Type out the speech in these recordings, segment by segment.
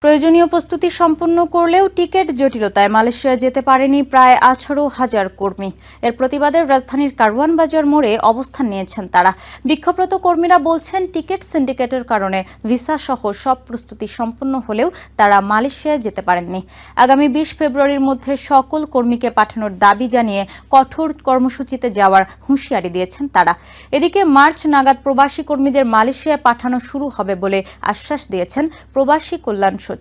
প্রয়োজনীয় প্রস্তুতি সম্পন্ন করলেও টিকিট জটিলতায় মালয়েশিয়া যেতে পারেনি প্রায় 18,000 কর্মী। এর প্রতিবাদে রাজধানীর কারওয়ান বাজার মোড়ে অবস্থান নিয়েছেন তারা। বিক্ষোভরত কর্মীরা বলছেন, টিকিট সিন্ডিকেটের কারণে ভিসা সহ সব প্রস্তুতি সম্পন্ন হলেও তারা মালয়েশিয়ায় যেতে পারেননি। আগামী 20 ফেব্রুয়ারির মধ্যে সকল কর্মীকে পাঠানোর দাবি জানিয়ে কঠোর কর্মসূচিতে যাওয়ার হুঁশিয়ারি দিয়েছেন তারা। এদিকে মার্চ নাগাদ প্রবাসী কর্মীদের মালয়েশিয়ায় পাঠানো শুরু হবে বলে আশ্বাস দিয়েছেন প্রবাসী কল্যাণ সচিব।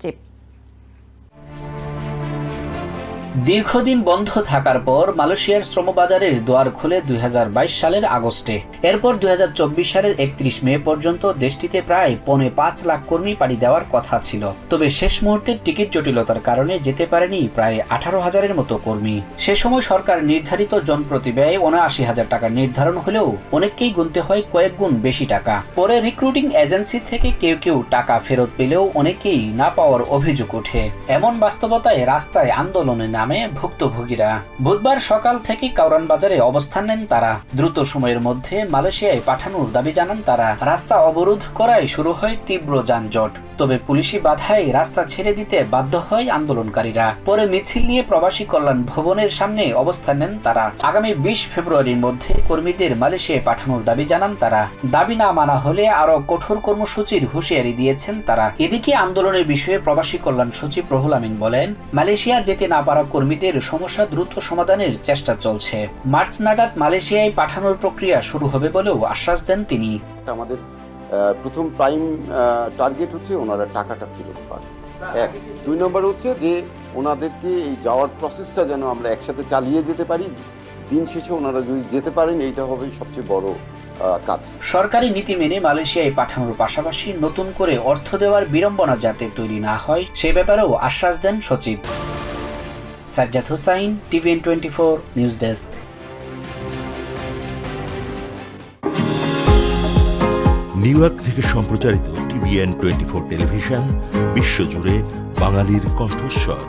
দীর্ঘদিন বন্ধ থাকার পর মালয়েশিয়ার শ্রমবাজারের দুয়ার খুলে 2022 সালের আগস্টে। এরপর 2024 সালের 31 মে পর্যন্ত দেশটিতে প্রায় 5.5 লাখ কর্মী পাড়ি দেওয়ার কথা ছিল। তবে শেষ মুহূর্তে টিকিট জটিলতার কারণে যেতে পারেনি প্রায় 18,000-এর মতো কর্মী। সে সময় সরকার নির্ধারিত জনপ্রতি ব্যয় 79,000 টাকা নির্ধারণ হলেও অনেককেই গুনতে হয় কয়েক গুণ বেশি টাকা। পরে রিক্রুটিং এজেন্সি থেকে কেউ কেউ টাকা ফেরত পেলেও অনেকেই না পাওয়ার অভিযোগ ওঠে। এমন বাস্তবতায় রাস্তায় আন্দোলনের নামে ভুক্তভোগীরা বুধবার সকাল থেকে কারওয়ান বাজারে অবস্থান নেন তারা। দ্রুত সময়ের মধ্যে মালয়েশিয়ায় পাঠানোর দাবি জানান তারা। রাস্তা অবরোধ করায় শুরু হয় তীব্র যানজট। তবে পুলিশি বাধায় রাস্তা ছেড়ে দিতে বাধ্য হয় আন্দোলনকারীরা। পরে মিছিল নিয়ে প্রবাসী কল্যাণ ভবনের সামনে অবস্থান নেন তারা। আগামী 20 ফেব্রুয়ারির মধ্যে কর্মীদের মালয়েশিয়ায় পাঠানোর দাবি জানান তারা। দাবি না মানা হলে আরো কঠোর কর্মসূচির হুঁশিয়ারি দিয়েছেন তারা। এদিকে আন্দোলনের বিষয়ে প্রবাসী কল্যাণ সচিব রুহুল আমিন বলেন, মালয়েশিয়া যেতে না পারা কর্মীদের সমস্যা দ্রুত সমাধানের চেষ্টা চলছে। মার্চ নাগাদ মালয়েশিয়ায় পাঠানোর প্রক্রিয়া শুরু হবে বলেও আশ্বাস দেন তিনি। আমাদের প্রথম প্রাইম টার্গেট হচ্ছে ওনারা টাকাটা ফেরত পান। 1, 2 নম্বর হচ্ছে যে ওনাদেরকে এই যাওয়ার প্রসেসটা যেন আমরা একসাথে চালিয়ে যেতে পারি। দিন শেষে ওনারা যদি যেতে পারেন, এইটা হবে সবচেয়ে বড় কাজ। সরকারি নীতি মেনে মালয়েশিয়ায় পাঠানোর পাশাপাশি নতুন করে অর্থ দেওয়ার বিড়ম্বনা যাতে তৈরি না হয় সে ব্যাপারেও আশ্বাস দেন সচিব। Sajjad Hossain, TVN 24 news desk. New York থেকে সম্প্রচারিত টিভিএন 24 টেলিভিশন বিশ্বজুড়ে বাঙালির কণ্ঠস্বর।